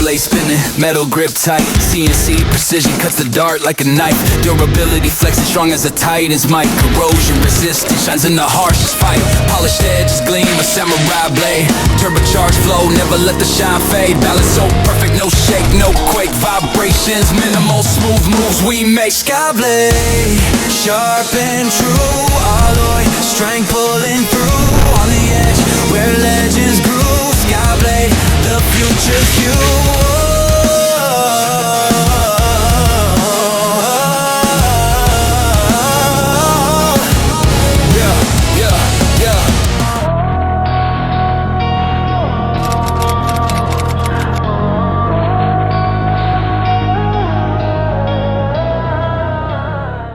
blade spinning, metal grip tight. CNC precision cuts the dart like a knife. Durability flexing strong as a Titan's mic. Corrosion resistant shines in the harshest fight. Polished edges gleam, a samurai blade. Turbocharged flow, never let the shine fade. Balance so perfect, no shake, no quake. Vibrations, minimal, smooth moves we make. Skyblade, sharp and true, alloy, strength pulling through.